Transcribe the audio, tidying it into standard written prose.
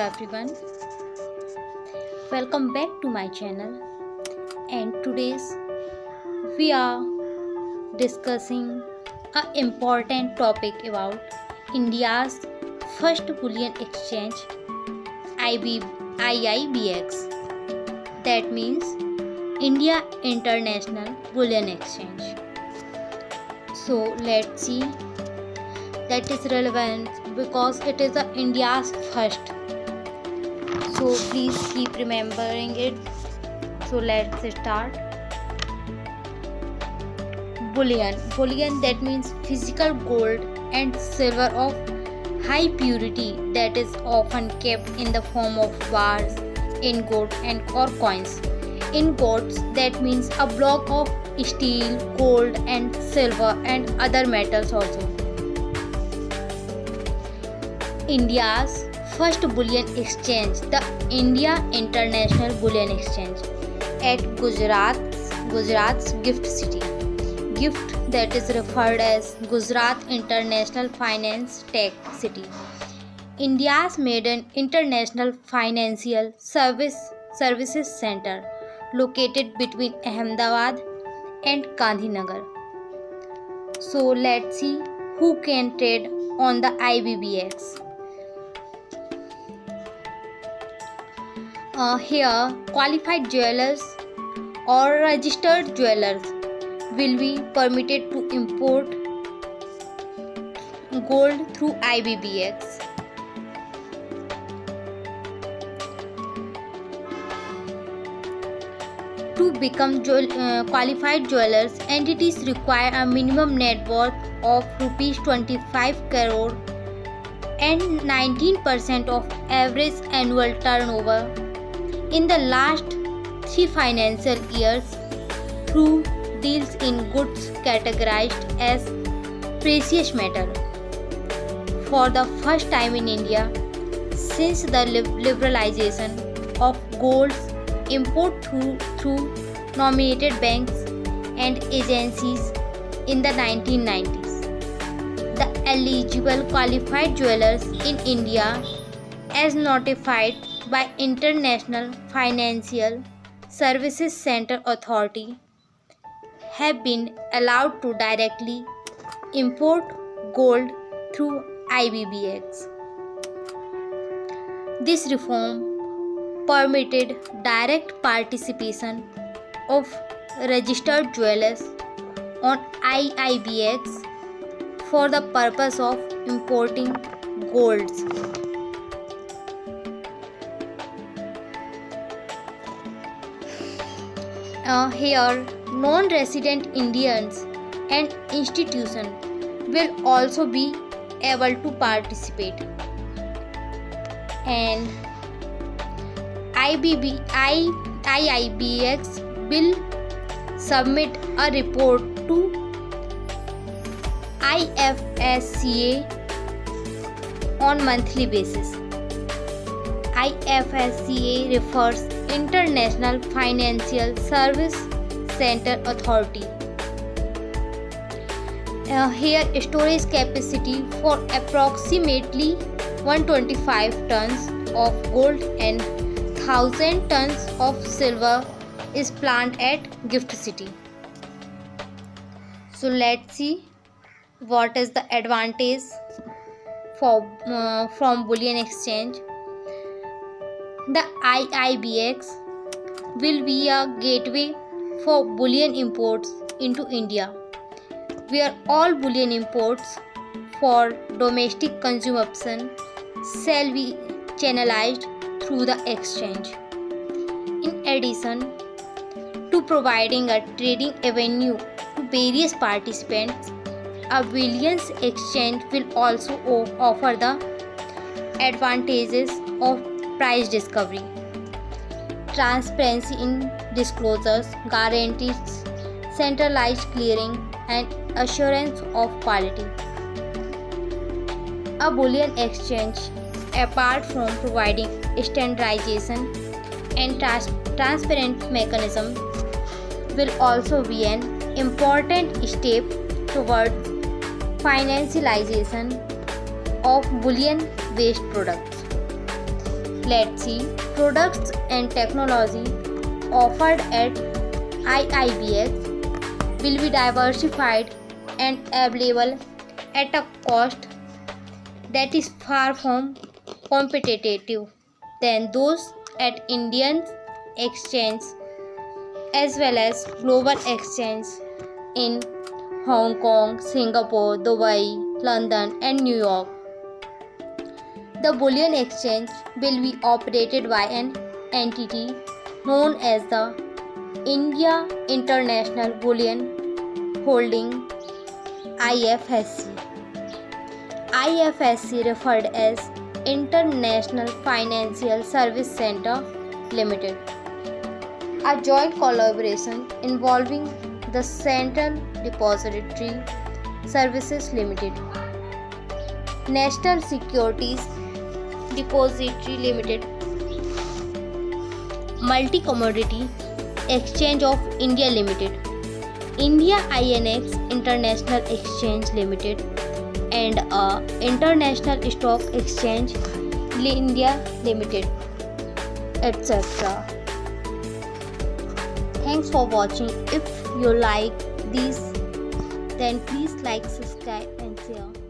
everyone, welcome back to my channel. And today's we are discussing an important topic about India's first bullion exchange, IIBX. That means India International Bullion Exchange. So let's see that is relevant because it is India's first. So please keep remembering it. So let's start. Bullion that means physical gold and silver of high purity that is often kept in the form of bars, ingots or coins. Ingots that means a block of steel, gold and silver and other metals also. India's first bullion exchange, the India International Bullion Exchange at Gujarat's Gift City. Gift that is referred as Gujarat International Finance Tech City. India's maiden international financial services center located between Ahmedabad and Gandhinagar. So let's see who can trade on the IBBX. Here, qualified jewelers or registered jewelers will be permitted to import gold through IBBX. To become qualified jewelers, entities require a minimum net worth of rupees 25 crore and 19% of average annual turnover in the last 3 financial years through deals in goods categorized as precious metal. For the first time in India since the liberalization of gold's import through nominated banks and agencies in the 1990s, the eligible qualified jewelers in India, as notified by International Financial Services Center Authority, have been allowed to directly import gold through IBBX. This reform permitted direct participation of registered jewelers on IIBX for the purpose of importing golds. Here, non-resident Indians and institutions will also be able to participate. And IIBX will submit a report to IFSCA on monthly basis. IFSCA refers International Financial Service Center Authority. Here storage capacity for approximately 125 tons of gold and 1000 tons of silver is planned at Gift City. So let's see what is the advantage from bullion exchange. The IIBX will be a gateway for bullion imports into India, where all bullion imports for domestic consumption shall be channelized through the exchange. In addition to providing a trading avenue to various participants, a bullion exchange will also offer the advantages of price discovery, transparency in disclosures, guarantees centralized clearing and assurance of quality. A bullion exchange, apart from providing standardization and transparent mechanism, will also be an important step towards financialization of bullion-based products. Let's see. Products and technology offered at IIBX will be diversified and available at a cost that is far from competitive than those at Indian exchange as well as global exchange in Hong Kong, Singapore, Dubai, London, and New York. The bullion exchange will be operated by an entity known as the India International Bullion Holding IFSC. IFSC referred as International Financial Service Center Limited, a joint collaboration involving the Central Depository Services Limited, National Securities Depository Limited, Multi Commodity Exchange of India Limited, India INX International Exchange Limited, and International Stock Exchange India Limited, etc. Thanks for watching. If you like this, then please like, subscribe and share.